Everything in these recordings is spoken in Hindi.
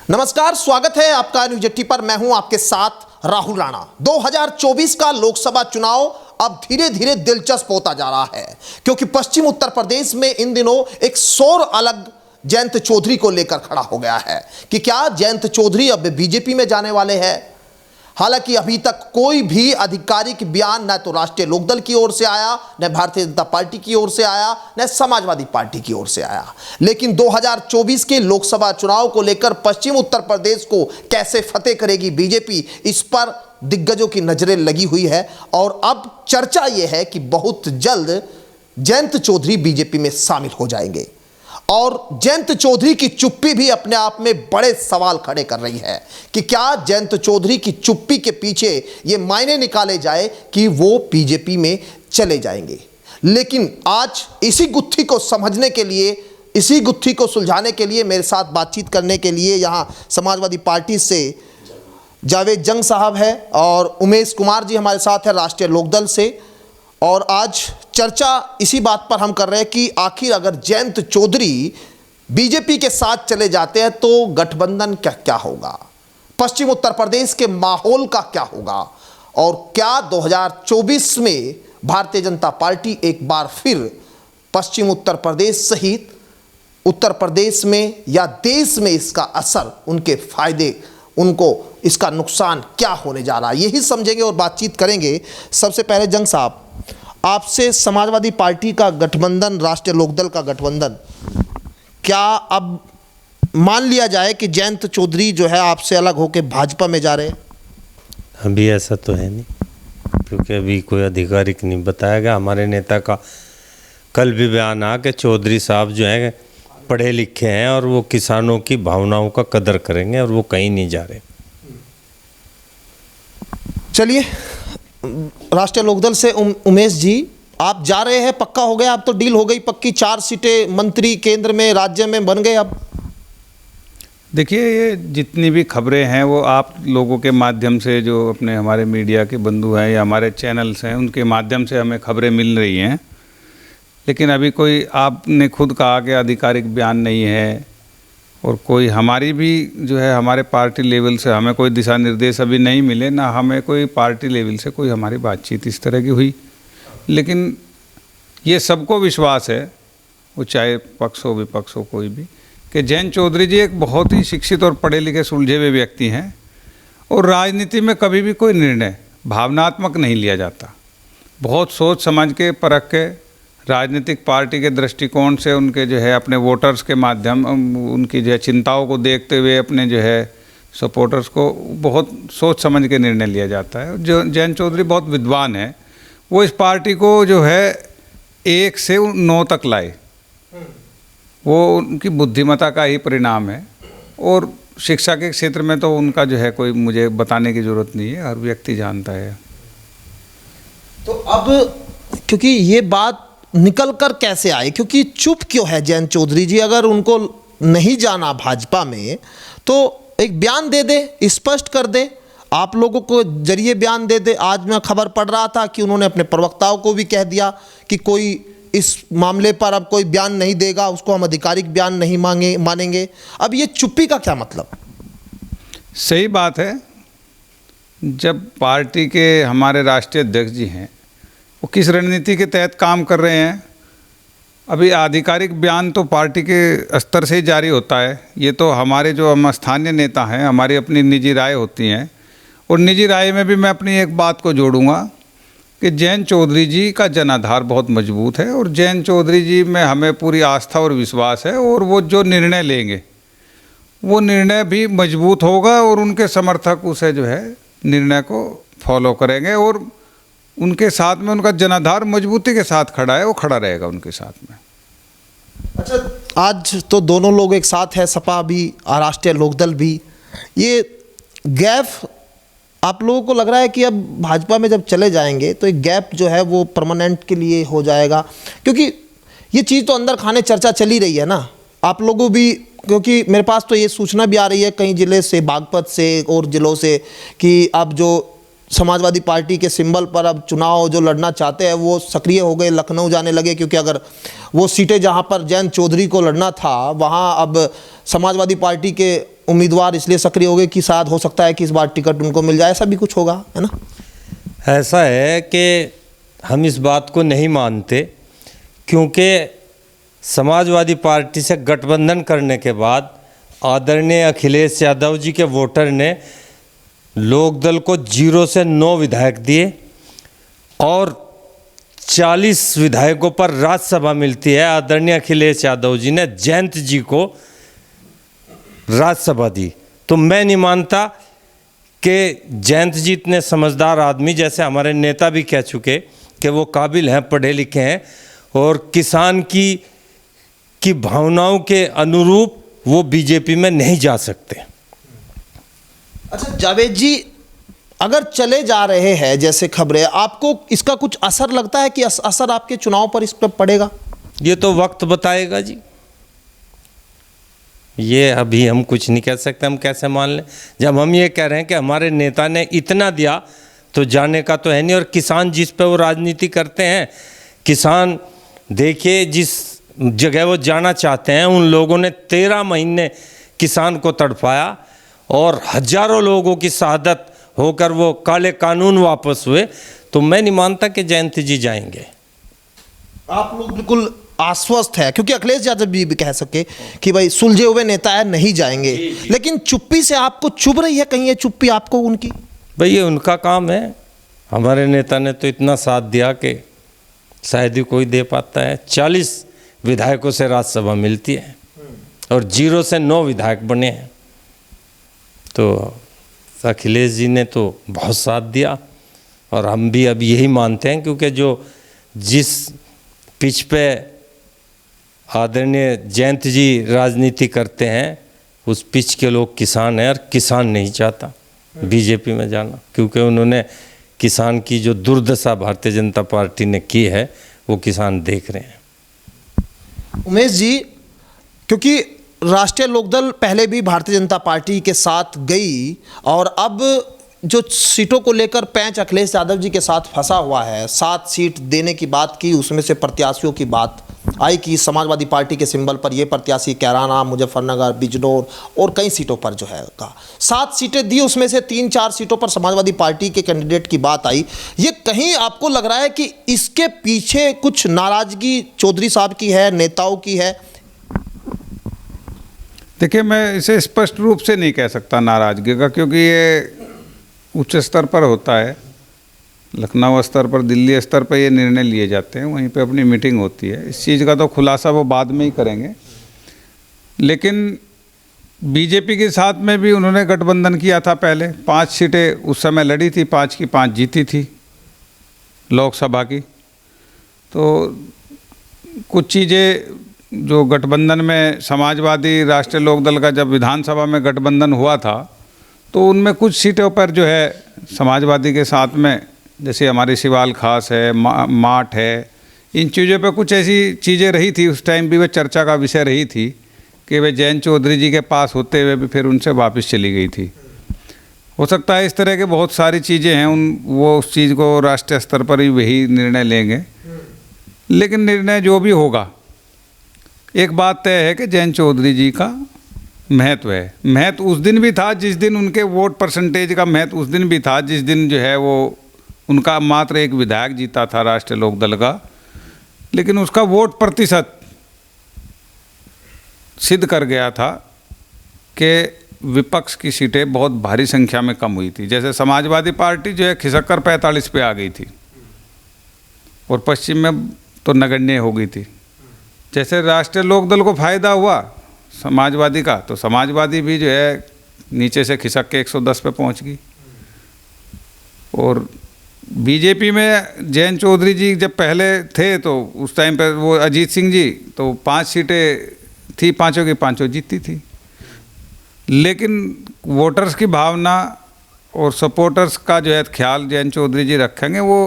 नमस्कार, स्वागत है आपका न्यूज 80 पर। मैं हूं आपके साथ राहुल राणा। 2024 का लोकसभा चुनाव अब धीरे धीरे दिलचस्प होता जा रहा है, क्योंकि पश्चिम उत्तर प्रदेश में इन दिनों एक शोर अलग जयंत चौधरी को लेकर खड़ा हो गया है कि क्या जयंत चौधरी अब बीजेपी में जाने वाले हैं। हालांकि अभी तक कोई भी आधिकारिक बयान न तो राष्ट्रीय लोकदल की ओर से आया, न भारतीय जनता पार्टी की ओर से आया, न समाजवादी पार्टी की ओर से आया। लेकिन 2024 के लोकसभा चुनाव को लेकर पश्चिम उत्तर प्रदेश को कैसे फतेह करेगी बीजेपी, इस पर दिग्गजों की नजरें लगी हुई है। और अब चर्चा यह है कि बहुत जल्द जयंत चौधरी बीजेपी में शामिल हो जाएंगे। और जयंत चौधरी की चुप्पी भी अपने आप में बड़े सवाल खड़े कर रही है कि क्या जयंत चौधरी की चुप्पी के पीछे ये मायने निकाले जाए कि वो बीजेपी में चले जाएंगे। लेकिन आज इसी गुत्थी को समझने के लिए, इसी गुत्थी को सुलझाने के लिए मेरे साथ बातचीत करने के लिए यहाँ समाजवादी पार्टी से जावेद जंग साहब है और उमेश कुमार जी हमारे साथ है राष्ट्रीय लोकदल से। और आज चर्चा इसी बात पर हम कर रहे हैं कि आखिर अगर जयंत चौधरी बीजेपी के साथ चले जाते हैं तो गठबंधन क्या होगा, पश्चिम उत्तर प्रदेश के माहौल का क्या होगा, और क्या 2024 में भारतीय जनता पार्टी एक बार फिर पश्चिम उत्तर प्रदेश सहित उत्तर प्रदेश में या देश में इसका असर, उनके फायदे, उनको इसका नुकसान क्या होने जा रहा है, यही समझेंगे और बातचीत करेंगे। सबसे पहले जंग साहब, आपसे समाजवादी पार्टी का गठबंधन, राष्ट्रीय लोकदल का गठबंधन, क्या अब मान लिया जाए कि जयंत चौधरी जो है आपसे अलग होकर भाजपा में जा रहे हैं? अभी ऐसा तो है नहीं, क्योंकि अभी कोई आधिकारिक नहीं बताया गया। हमारे नेता का कल भी बयान आ कि चौधरी साहब जो हैं पढ़े लिखे हैं और वो किसानों की भावनाओं का कदर करेंगे और वो कहीं नहीं जा रहे। चलिए, राष्ट्रीय लोकदल से उमेश जी, आप जा रहे हैं, पक्का हो गया, अब तो डील हो गई पक्की, 4 सीटें मंत्री केंद्र में, राज्य में बन गए। अब देखिए, ये जितनी भी खबरें हैं वो आप लोगों के माध्यम से, जो अपने हमारे मीडिया के बंधु हैं या हमारे चैनल्स हैं, उनके माध्यम से हमें खबरें मिल रही हैं। लेकिन अभी कोई, आपने खुद कहा कि आधिकारिक बयान नहीं है और कोई हमारी भी जो है हमारे पार्टी लेवल से हमें कोई दिशा निर्देश अभी नहीं मिले, ना हमें कोई पार्टी लेवल से कोई हमारी बातचीत इस तरह की हुई। लेकिन ये सबको विश्वास है, वो चाहे पक्ष हो विपक्ष हो कोई भी, कि जयंत चौधरी जी एक बहुत ही शिक्षित और पढ़े लिखे सुलझे हुए व्यक्ति हैं और राजनीति में कभी भी कोई निर्णय भावनात्मक नहीं लिया जाता। बहुत सोच समझ के, परख के, राजनीतिक पार्टी के दृष्टिकोण से, उनके जो है अपने वोटर्स के माध्यम, उनकी जो है चिंताओं को देखते हुए अपने जो है सपोर्टर्स को बहुत सोच समझ के निर्णय लिया जाता है। जो जयंत चौधरी बहुत विद्वान है, वो इस पार्टी को जो है 1 से 9 तक लाए, वो उनकी बुद्धिमत्ता का ही परिणाम है। और शिक्षा के क्षेत्र में तो उनका जो है कोई मुझे बताने की ज़रूरत नहीं है, हर व्यक्ति जानता है। तो अब क्योंकि ये बात निकल कर कैसे आए, क्योंकि चुप क्यों है जयंत चौधरी जी? अगर उनको नहीं जाना भाजपा में तो एक बयान दे दे, स्पष्ट कर दे, आप लोगों को जरिए बयान दे दे। आज मैं खबर पढ़ रहा था कि उन्होंने अपने प्रवक्ताओं को भी कह दिया कि कोई इस मामले पर अब कोई बयान नहीं देगा, उसको हम आधिकारिक बयान नहीं मानेंगे। अब ये चुप्पी का क्या मतलब? सही बात है, जब पार्टी के हमारे राष्ट्रीय अध्यक्ष जी हैं, वो किस रणनीति के तहत काम कर रहे हैं, अभी आधिकारिक बयान तो पार्टी के स्तर से ही जारी होता है। ये तो हमारे जो हम स्थानीय नेता हैं, हमारी अपनी निजी राय होती हैं, और निजी राय में भी मैं अपनी एक बात को जोड़ूंगा कि जयंत चौधरी जी का जनाधार बहुत मजबूत है और जयंत चौधरी जी में हमें पूरी आस्था और विश्वास है, और वो जो निर्णय लेंगे वो निर्णय भी मजबूत होगा और उनके समर्थक उसे जो है निर्णय को फॉलो करेंगे, और उनके साथ में उनका जनाधार मजबूती के साथ खड़ा है, वो खड़ा रहेगा उनके साथ में। अच्छा, आज तो दोनों लोग एक साथ है, सपा भी और राष्ट्रीय लोकदल भी। ये गैप आप लोगों को लग रहा है कि अब भाजपा में जब चले जाएंगे तो एक गैप जो है वो परमानेंट के लिए हो जाएगा? क्योंकि ये चीज़ तो अंदर खाने चर्चा चली रही है ना, आप लोगों भी, क्योंकि मेरे पास तो ये सूचना भी आ रही है कई ज़िले से, बागपत से और ज़िलों से, कि अब जो समाजवादी पार्टी के सिंबल पर अब चुनाव जो लड़ना चाहते हैं वो सक्रिय हो गए, लखनऊ जाने लगे, क्योंकि अगर वो सीटें जहां पर जयंत चौधरी को लड़ना था वहां अब समाजवादी पार्टी के उम्मीदवार इसलिए सक्रिय हो गए कि शायद हो सकता है कि इस बार टिकट उनको मिल जाए, ऐसा भी कुछ होगा, है ना? ऐसा है कि हम इस बात को नहीं मानते, क्योंकि समाजवादी पार्टी से गठबंधन करने के बाद आदरणीय अखिलेश यादव जी के वोटर ने लोकदल को 0 से 9 विधायक दिए और 40 विधायकों पर राज्यसभा मिलती है। आदरणीय अखिलेश यादव जी ने जयंत जी को राज्यसभा दी। तो मैं नहीं मानता कि जयंत जी इतने समझदार आदमी, जैसे हमारे नेता भी कह चुके कि वो काबिल हैं, पढ़े लिखे हैं और किसान की भावनाओं के अनुरूप वो बीजेपी में नहीं जा सकते। अच्छा जावेद जी, अगर चले जा रहे हैं जैसे खबरें, आपको इसका कुछ असर लगता है कि असर आपके चुनाव पर इस पर पड़ेगा? ये तो वक्त बताएगा जी, ये अभी हम कुछ नहीं कह सकते। हम कैसे मान लें जब हम ये कह रहे हैं कि हमारे नेता ने इतना दिया, तो जाने का तो है नहीं। और किसान जिस पे वो राजनीति करते हैं, किसान देखिए जिस जगह वो जाना चाहते हैं, उन लोगों ने 13 महीने किसान को तड़पाया और हजारों लोगों की शहादत होकर वो काले कानून वापस हुए। तो मैं नहीं मानता कि जयंत जी जाएंगे। आप लोग बिल्कुल आश्वस्त है, क्योंकि अखिलेश यादव भी कह सके कि भाई सुलझे हुए नेता है, नहीं जाएंगे। लेकिन चुप्पी से आपको चुभ रही है कहीं, ये चुप्पी आपको उनकी? भाई ये उनका काम है। हमारे नेता ने तो इतना साथ दिया कि शायद ही कोई दे पाता है। 40 विधायकों से राज्यसभा मिलती है और 0 से 9 विधायक बने हैं। तो अखिलेश जी ने तो बहुत साथ दिया और हम भी अब यही मानते हैं, क्योंकि जिस पिच पे आदरणीय जयंत जी राजनीति करते हैं, उस पिच के लोग किसान हैं और किसान नहीं चाहता बीजेपी में जाना, क्योंकि उन्होंने किसान की जो दुर्दशा भारतीय जनता पार्टी ने की है वो किसान देख रहे हैं। उमेश जी, क्योंकि राष्ट्रीय लोकदल पहले भी भारतीय जनता पार्टी के साथ गई और अब जो सीटों को लेकर पैंच अखिलेश यादव जी के साथ फंसा हुआ है, 7 सीट देने की बात की, उसमें से प्रत्याशियों की बात आई कि समाजवादी पार्टी के सिंबल पर ये प्रत्याशी कैराना, मुजफ्फरनगर, बिजनौर और कई सीटों पर जो है का 7 सीटें दी, उसमें से 3-4 सीटों पर समाजवादी पार्टी के कैंडिडेट की बात आई। ये कहीं आपको लग रहा है कि इसके पीछे कुछ नाराजगी चौधरी साहब की है, नेताओं की है? देखिए, मैं इसे स्पष्ट रूप से नहीं कह सकता नाराजगी का, क्योंकि ये उच्च स्तर पर होता है। लखनऊ स्तर पर, दिल्ली स्तर पर ये निर्णय लिए जाते हैं, वहीं पे अपनी मीटिंग होती है। इस चीज़ का तो खुलासा वो बाद में ही करेंगे। लेकिन बीजेपी के साथ में भी उन्होंने गठबंधन किया था पहले। 5 सीटें उस समय लड़ी थी, 5 की 5 जीती थी लोकसभा की। तो कुछ चीज़ें जो गठबंधन में समाजवादी राष्ट्रीय लोकदल का जब विधानसभा में गठबंधन हुआ था, तो उनमें कुछ सीटों पर जो है समाजवादी के साथ में, जैसे हमारी सिवाल खास है, माठ है, इन चीज़ों पे कुछ ऐसी चीज़ें रही थी। उस टाइम भी वह चर्चा का विषय रही थी कि वे जयंत चौधरी जी के पास होते हुए भी फिर उनसे वापस चली गई थी। हो सकता है इस तरह के बहुत सारी चीज़ें हैं, वो उस चीज़ को राष्ट्रीय स्तर पर ही वही निर्णय लेंगे। लेकिन निर्णय जो भी होगा, एक बात तय है कि जयंत चौधरी जी का महत्व है। महत्व उस दिन भी था जिस दिन उनके वोट परसेंटेज का महत्व उस दिन भी था, जिस दिन जो है वो उनका मात्र एक विधायक जीता था राष्ट्रीय लोकदल का। लेकिन उसका वोट प्रतिशत सिद्ध कर गया था कि विपक्ष की सीटें बहुत भारी संख्या में कम हुई थी। जैसे समाजवादी पार्टी जो है खिसक कर 45 पे आ गई थी और पश्चिम में तो नगण्य हो गई थी। जैसे राष्ट्रीय लोकदल को फायदा हुआ समाजवादी का, तो समाजवादी भी जो है नीचे से खिसक के 110 पे पहुंच गई। और बीजेपी में जयंत चौधरी जी जब पहले थे तो उस टाइम पर वो अजीत सिंह जी, तो 5 सीटें थी, 5 की 5 जीतती थी। लेकिन वोटर्स की भावना और सपोर्टर्स का जो है ख्याल जयंत चौधरी जी रखेंगे। वो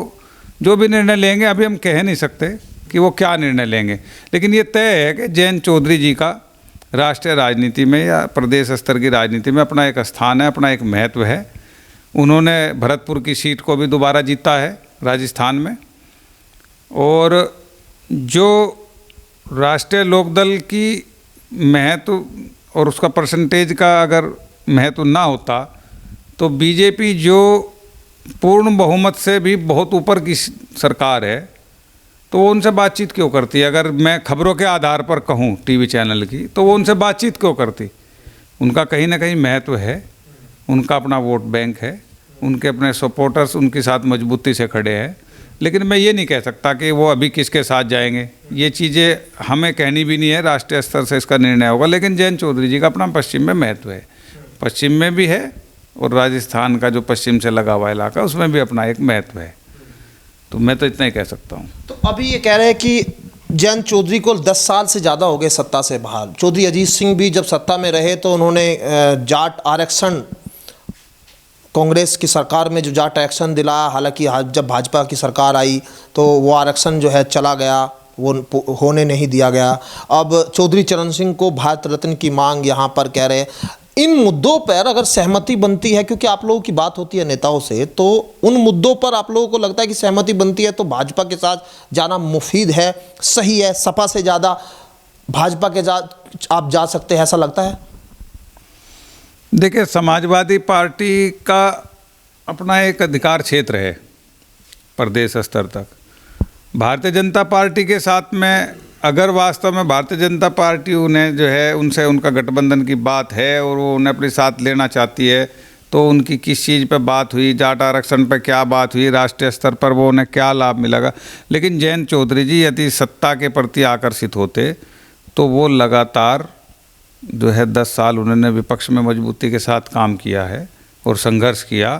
जो भी निर्णय लेंगे, अभी हम कह नहीं सकते कि वो क्या निर्णय लेंगे, लेकिन ये तय है कि जयंत चौधरी जी का राष्ट्रीय राजनीति में या प्रदेश स्तर की राजनीति में अपना एक स्थान है, अपना एक महत्व है। उन्होंने भरतपुर की सीट को भी दोबारा जीता है राजस्थान में। और जो राष्ट्रीय लोकदल की महत्व और उसका परसेंटेज का अगर महत्व ना होता तो बीजेपी जो पूर्ण बहुमत से भी बहुत ऊपर की सरकार है तो वो उनसे बातचीत क्यों करती है? अगर मैं खबरों के आधार पर कहूँ टीवी चैनल की, तो वो उनसे बातचीत क्यों करती? उनका कहीं ना कहीं महत्व है, उनका अपना वोट बैंक है, उनके अपने सपोर्टर्स उनके साथ मजबूती से खड़े हैं। लेकिन मैं ये नहीं कह सकता कि वो अभी किसके साथ जाएंगे, ये चीज़ें हमें कहनी भी नहीं है, राष्ट्रीय स्तर से इसका निर्णय होगा। लेकिन जयंत चौधरी जी का अपना पश्चिम में महत्व है, पश्चिम में भी है और राजस्थान का जो पश्चिम से लगा हुआ इलाका उसमें भी अपना एक महत्व है। तो मैं तो इतना ही कह सकता हूँ। तो अभी ये कह रहे हैं कि जयंत चौधरी को 10 साल से ज़्यादा हो गए सत्ता से बाहर। चौधरी अजीत सिंह भी जब सत्ता में रहे तो उन्होंने जाट आरक्षण, कांग्रेस की सरकार में जो जाट आरक्षण दिलाया, हालांकि जब भाजपा की सरकार आई तो वो आरक्षण जो है चला गया, वो होने नहीं दिया गया। अब चौधरी चरण सिंह को भारत रत्न की मांग यहाँ पर कह रहे हैं। इन मुद्दों पर अगर सहमति बनती है, क्योंकि आप लोगों की बात होती है नेताओं से, तो उन मुद्दों पर आप लोगों को लगता है कि सहमति बनती है तो भाजपा के साथ जाना मुफीद है, सही है, सपा से ज़्यादा भाजपा के साथ आप जा सकते हैं, ऐसा लगता है? देखिए, समाजवादी पार्टी का अपना एक अधिकार क्षेत्र है प्रदेश स्तर तक। भारतीय जनता पार्टी के साथ में अगर वास्तव में भारतीय जनता पार्टी उन्हें जो है उनसे उनका गठबंधन की बात है और वो उन्हें अपने साथ लेना चाहती है, तो उनकी किस चीज़ पे बात हुई, जाट आरक्षण पे क्या बात हुई, राष्ट्रीय स्तर पर वो उन्हें क्या लाभ मिलेगा। लेकिन जयंत चौधरी जी यदि सत्ता के प्रति आकर्षित होते तो वो लगातार जो है 10 साल उन्होंने विपक्ष में मजबूती के साथ काम किया है और संघर्ष किया,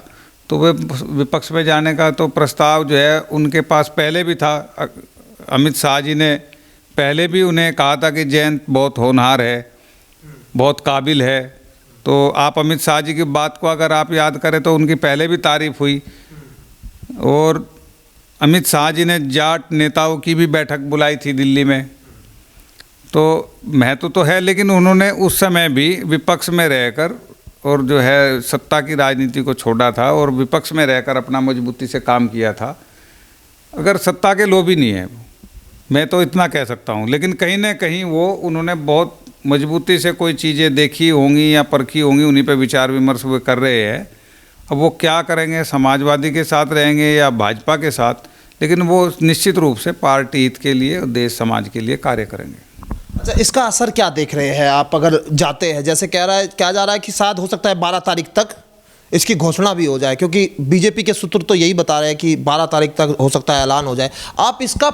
तो वे विपक्ष में जाने का तो प्रस्ताव जो है उनके पास पहले भी था। अमित शाह जी ने पहले भी उन्हें कहा था कि जयंत बहुत होनहार है, बहुत काबिल है। तो आप अमित शाह जी की बात को अगर आप याद करें तो उनकी पहले भी तारीफ हुई और अमित शाह जी ने जाट नेताओं की भी बैठक बुलाई थी दिल्ली में। तो महत्व तो है, लेकिन उन्होंने उस समय भी विपक्ष में रहकर और जो है सत्ता की राजनीति को छोड़ा था और विपक्ष में रहकर अपना मजबूती से काम किया था। अगर सत्ता के लोभी नहीं है, मैं तो इतना कह सकता हूँ, लेकिन कहीं ना कहीं वो उन्होंने बहुत मजबूती से कोई चीज़ें देखी होंगी या परखी होंगी, उन्हीं पे विचार विमर्श वे कर रहे हैं। अब वो क्या करेंगे, समाजवादी के साथ रहेंगे या भाजपा के साथ, लेकिन वो निश्चित रूप से पार्टी हित के लिए और देश समाज के लिए कार्य करेंगे। अच्छा, इसका असर क्या देख रहे हैं आप अगर जाते हैं? जैसे कहा जा रहा है कि शायद हो सकता है 12 तारीख तक इसकी घोषणा भी हो जाए, क्योंकि बीजेपी के सूत्र तो यही बता रहे हैं कि 12 तारीख तक हो सकता है ऐलान हो जाए। आप इसका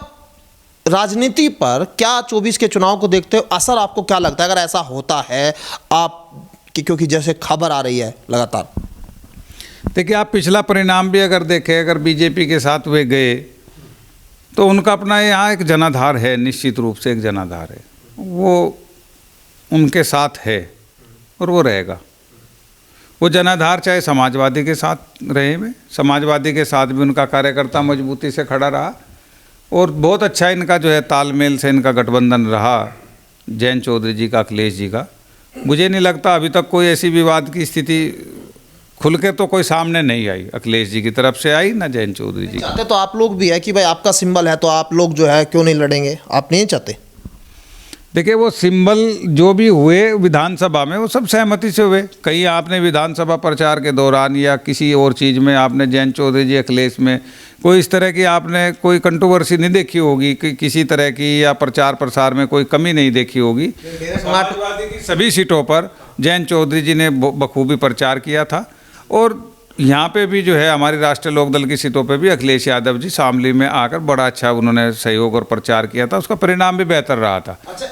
राजनीति पर क्या 24 के चुनाव को देखते हो, असर आपको क्या लगता है अगर ऐसा होता है आप क्योंकि जैसे खबर आ रही है लगातार? देखिए, आप पिछला परिणाम भी अगर देखें, अगर बीजेपी के साथ वे गए तो उनका अपना यहाँ एक जनाधार है, निश्चित रूप से एक जनाधार है, वो उनके साथ है और वो रहेगा। वो जनाधार चाहे समाजवादी के साथ रहे में, समाजवादी के साथ भी उनका कार्यकर्ता मजबूती से खड़ा रहा और बहुत अच्छा इनका जो है तालमेल से इनका गठबंधन रहा, जयंत चौधरी जी का, अखिलेश जी का। मुझे नहीं लगता अभी तक कोई ऐसी विवाद की स्थिति खुल के तो कोई सामने नहीं आई, अखिलेश जी की तरफ से आई ना जयंत चौधरी जी। चाहते तो आप लोग भी है कि भाई आपका सिंबल है तो आप लोग जो है क्यों नहीं लड़ेंगे, आप नहीं चाहते? देखिए, वो सिंबल जो भी हुए विधानसभा में वो सब सहमति से हुए। कहीं आपने विधानसभा प्रचार के दौरान या किसी और चीज़ में आपने जयंत चौधरी जी, अखिलेश में कोई इस तरह की आपने कोई कंट्रोवर्सी नहीं देखी होगी कि किसी तरह की, या प्रचार प्रसार में कोई कमी नहीं देखी होगी। समाजवादी की सभी सीटों पर जयंत चौधरी जी ने बखूबी प्रचार किया था और यहाँ पे भी जो है हमारी राष्ट्रीय लोकदल की सीटों पे भी अखिलेश यादव जी शामली में आकर बड़ा अच्छा उन्होंने सहयोग और प्रचार किया था, उसका परिणाम भी बेहतर रहा था। अच्छा,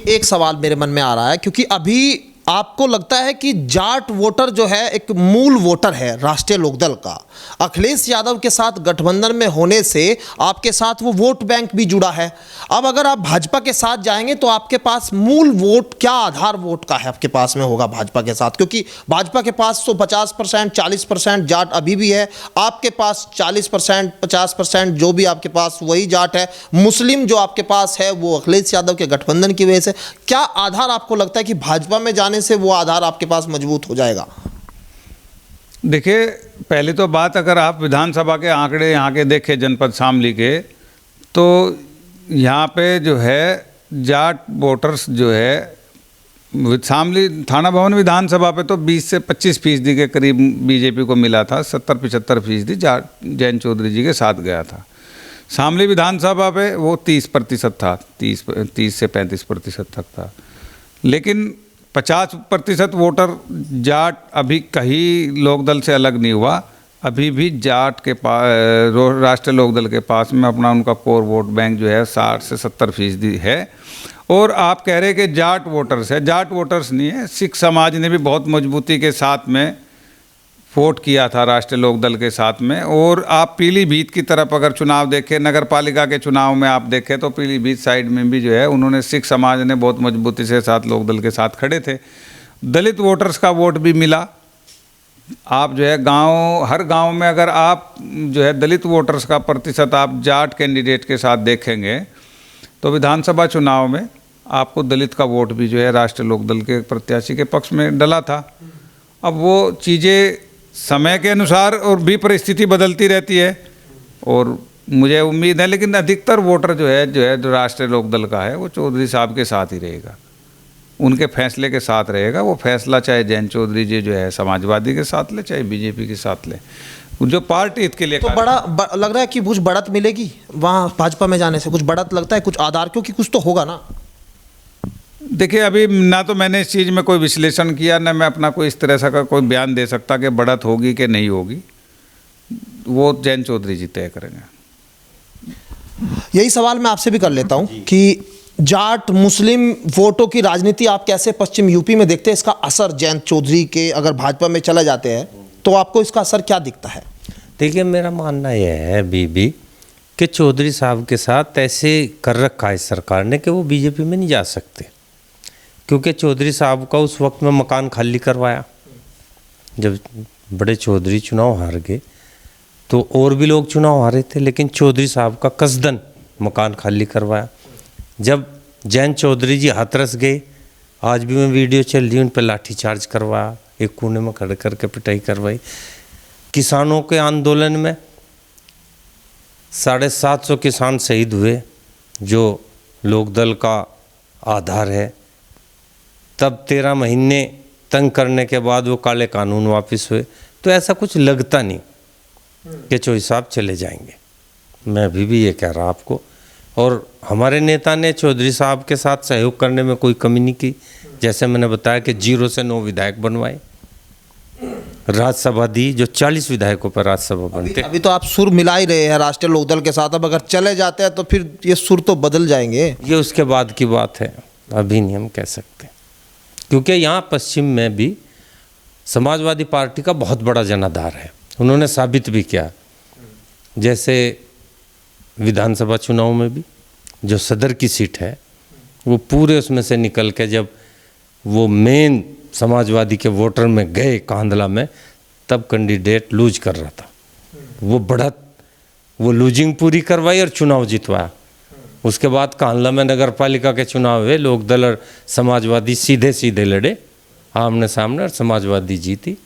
एक सवाल मेरे मन में आ रहा है, क्योंकि अभी आपको लगता है कि जाट वोटर जो है एक मूल वोटर है राष्ट्रीय लोकदल का, अखिलेश यादव के साथ गठबंधन में होने से आपके साथ वो वोट बैंक भी जुड़ा है। अब अगर आप भाजपा के साथ जाएंगे तो आपके पास मूल वोट क्या आधार वोट का है आपके पास में होगा भाजपा के साथ? क्योंकि भाजपा के पास तो 50% 40% जाट अभी भी है, आपके पास 40% 50% जो भी आपके पास वही जाट है। मुस्लिम जो आपके पास है वो अखिलेश यादव के गठबंधन की वजह से। क्या आधार आपको लगता है कि भाजपा में जाने से वो आधार आपके पास मजबूत हो जाएगा? देखिए, पहली तो बात, अगर आप विधानसभा के आंकड़े यहाँ के देखें जनपद शामली के, तो यहाँ पे जो है जाट वोटर्स जो है शामली थाना भवन विधानसभा पे तो 20 से 25% के करीब बीजेपी को मिला था, 70-75% जयंत चौधरी जी के साथ गया था। शामली विधानसभा पे वो 30% था, 30 से 35% तक था। लेकिन 50% वोटर जाट अभी कहीं लोकदल से अलग नहीं हुआ। अभी भी जाट के पास, राष्ट्रीय लोकदल के पास में अपना उनका कोर वोट बैंक जो है 60 से 70% है। और आप कह रहे हैं कि जाट वोटर्स है, जाट वोटर्स नहीं है। सिख समाज ने भी बहुत मजबूती के साथ में वोट किया था राष्ट्रीय लोकदल के साथ में। और आप पीलीभीत की तरफ अगर चुनाव देखें, नगर पालिका के चुनाव में आप देखें तो पीलीभीत साइड में भी जो है उन्होंने सिख समाज ने बहुत मजबूती से साथ लोकदल के साथ खड़े थे। दलित वोटर्स का वोट भी मिला। आप जो है हर गांव में अगर आप जो है दलित वोटर्स का प्रतिशत आप जाट कैंडिडेट के साथ देखेंगे तो विधानसभा चुनाव में आपको दलित का वोट भी जो है राष्ट्रीय लोकदल के प्रत्याशी के पक्ष में डला था। अब वो चीज़ें समय के अनुसार और भी परिस्थिति बदलती रहती है और मुझे उम्मीद है, लेकिन अधिकतर वोटर जो है जो राष्ट्रीय लोकदल का है वो चौधरी साहब के साथ ही रहेगा, उनके फैसले के साथ रहेगा। वो फैसला चाहे जयंत चौधरी जी जो है समाजवादी के साथ ले, चाहे बीजेपी के साथ ले, जो पार्टी इसके लिए तो लग रहा है कि कुछ बढ़त मिलेगी वहाँ भाजपा में जाने से, कुछ बढ़त लगता है, कुछ आधार, क्योंकि कुछ तो होगा ना। देखिए, अभी ना तो मैंने इस चीज़ में कोई विश्लेषण किया, ना मैं अपना कोई इस तरह का कोई बयान दे सकता कि बढ़त होगी कि नहीं होगी। वो जयंत चौधरी जी तय करेंगे। यही सवाल मैं आपसे भी कर लेता हूँ कि जाट मुस्लिम वोटों की राजनीति आप कैसे पश्चिम यूपी में देखते हैं? इसका असर जयंत चौधरी के अगर भाजपा में चले जाते हैं तो आपको इसका असर क्या दिखता है? देखिए, मेरा मानना यह है बीबी कि चौधरी साहब के साथ ऐसे कर रखा है सरकार ने कि वो बीजेपी में नहीं जा सकते, क्योंकि चौधरी साहब का उस वक्त में मकान खाली करवाया। जब बड़े चौधरी चुनाव हार गए तो और भी लोग चुनाव हारे थे, लेकिन चौधरी साहब का कसदन मकान खाली करवाया। जब जयंत चौधरी जी हाथरस गए, आज भी मैं वीडियो चल रही, उन पर लाठीचार्ज करवाया, एक कोने में खड़े करके पिटाई करवाई। किसानों के आंदोलन में 750 किसान शहीद हुए, जो लोकदल का आधार है। तब 13 महीने तंग करने के बाद वो काले कानून वापस हुए। तो ऐसा कुछ लगता नहीं कि चौधरी साहब चले जाएंगे। मैं अभी भी ये कह रहा आपको, और हमारे नेता ने चौधरी साहब के साथ सहयोग करने में कोई कमी नहीं की। जैसे मैंने बताया कि 0 से 9 विधायक बनवाए, राज्यसभा दी, जो 40 विधायकों पर राज्यसभा बनते। अभी तो आप सुर मिला ही रहे हैं राष्ट्रीय लोकदल के साथ, अब अगर चले जाते हैं तो फिर ये सुर तो बदल जाएंगे। ये उसके बाद की बात है, अभी नहीं हम कह सकते, क्योंकि यहाँ पश्चिम में भी समाजवादी पार्टी का बहुत बड़ा जनाधार है। उन्होंने साबित भी किया, जैसे विधानसभा चुनाव में भी जो सदर की सीट है वो पूरे उसमें से निकल के जब वो मेन समाजवादी के वोटर में गए कांधला में, तब कैंडिडेट लूज कर रहा था। वो बढ़त, वो लूजिंग पूरी करवाई और चुनाव जितवाया। उसके बाद कांधला में नगर पालिका के चुनाव हुए, लोकदल और समाजवादी सीधे सीधे लड़े आमने सामने, और समाजवादी जीती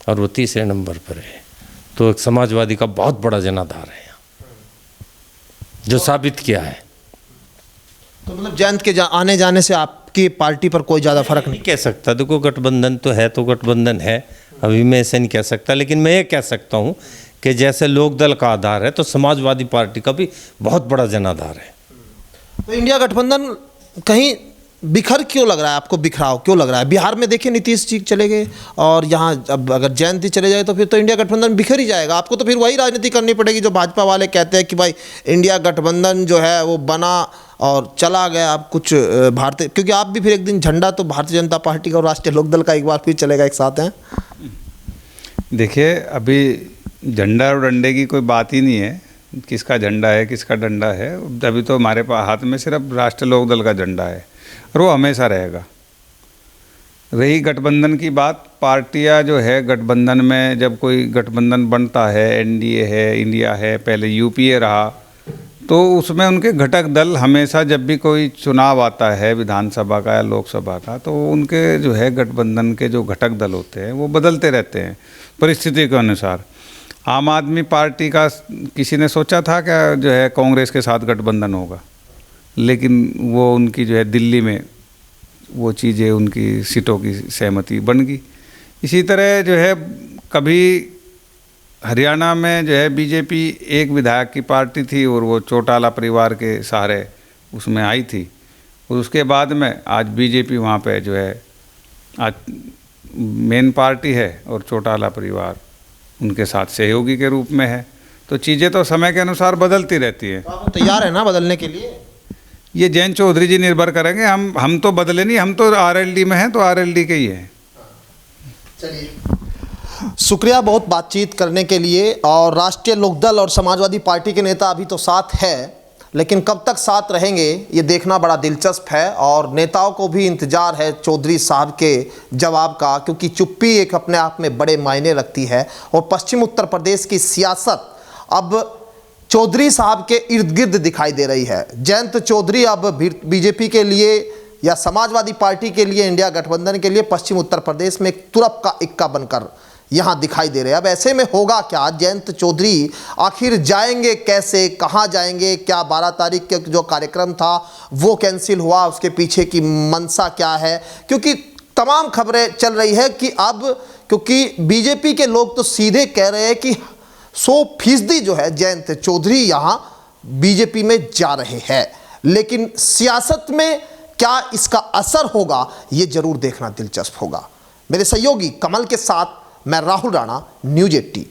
और वो 3 नंबर पर है। तो एक समाजवादी का बहुत बड़ा जनाधार है जो साबित किया है। तो मतलब जयंत के आने जाने से आपकी पार्टी पर कोई ज़्यादा फर्क नहीं कह सकता। देखो, गठबंधन तो है, तो गठबंधन है, अभी मैं ऐसे नहीं कह सकता। लेकिन मैं ये कह सकता हूँ कि जैसे लोकदल का आधार है तो समाजवादी पार्टी का भी बहुत बड़ा जनाधार है। तो इंडिया गठबंधन कहीं बिखर क्यों लग रहा है आपको? बिखराव क्यों लग रहा है? बिहार में देखिए नीतीश जी चले गए, और यहाँ अब अगर जयंत जी चले जाए तो फिर तो इंडिया गठबंधन बिखर ही जाएगा। आपको तो फिर वही राजनीति करनी पड़ेगी जो भाजपा वाले कहते हैं कि भाई इंडिया गठबंधन जो है वो बना और चला गया। अब कुछ भारतीय, क्योंकि आप भी फिर एक दिन झंडा तो भारतीय जनता पार्टी का और राष्ट्रीय लोकदल का एक बार फिर चलेगा एक साथ हैं। देखिए, अभी झंडा और डंडे की कोई बात ही नहीं है, किसका झंडा है किसका डंडा है। अभी तो हमारे हाथ में सिर्फ राष्ट्रीय लोकदल का झंडा है और वो हमेशा रहेगा। रही गठबंधन की बात, पार्टियां जो है गठबंधन में, जब कोई गठबंधन बनता है, एनडीए है, इंडिया है, पहले यूपीए रहा, तो उसमें उनके घटक दल हमेशा, जब भी कोई चुनाव आता है विधानसभा का या लोकसभा का, तो उनके जो है गठबंधन के जो घटक दल होते हैं वो बदलते रहते हैं परिस्थिति के अनुसार। आम आदमी पार्टी का किसी ने सोचा था क्या जो है कांग्रेस के साथ गठबंधन होगा, लेकिन वो उनकी जो है दिल्ली में वो चीज़ें उनकी सीटों की सहमति बन गई। इसी तरह जो है कभी हरियाणा में जो है बीजेपी एक विधायक की पार्टी थी और वो चौटाला परिवार के सहारे उसमें आई थी, और उसके बाद में आज बीजेपी वहाँ पे जो है आज मेन पार्टी है और चौटाला परिवार उनके साथ सहयोगी के रूप में है। तो चीज़ें तो समय के अनुसार बदलती रहती है। तो आप तैयार है ना बदलने के लिए? ये जयंत चौधरी जी निर्भर करेंगे, हम तो बदले नहीं, हम तो आरएलडी में हैं तो आरएलडी के ही हैं। चलिए, शुक्रिया बहुत बातचीत करने के लिए। और राष्ट्रीय लोकदल और समाजवादी पार्टी के नेता अभी तो साथ है, लेकिन कब तक साथ रहेंगे ये देखना बड़ा दिलचस्प है। और नेताओं को भी इंतजार है चौधरी साहब के जवाब का, क्योंकि चुप्पी एक अपने आप में बड़े मायने रखती है। और पश्चिम उत्तर प्रदेश की सियासत अब चौधरी साहब के इर्द गिर्द दिखाई दे रही है। जयंत चौधरी अब बीजेपी के लिए या समाजवादी पार्टी के लिए, इंडिया गठबंधन के लिए पश्चिम उत्तर प्रदेश में एक तुरप का इक्का बनकर यहाँ दिखाई दे रहे हैं। अब ऐसे में होगा क्या? जयंत चौधरी आखिर जाएंगे कैसे, कहाँ जाएंगे? क्या 12 तारीख के जो कार्यक्रम था वो कैंसिल हुआ? उसके पीछे की मंशा क्या है? क्योंकि तमाम खबरें चल रही है कि अब, क्योंकि बीजेपी के लोग तो सीधे कह रहे हैं कि 100% जो है जयंत चौधरी यहाँ बीजेपी में जा रहे हैं। लेकिन सियासत में क्या इसका असर होगा ये जरूर देखना दिलचस्प होगा। मेरे सहयोगी कमल के साथ मैं राहुल राणा, न्यूज़ 18।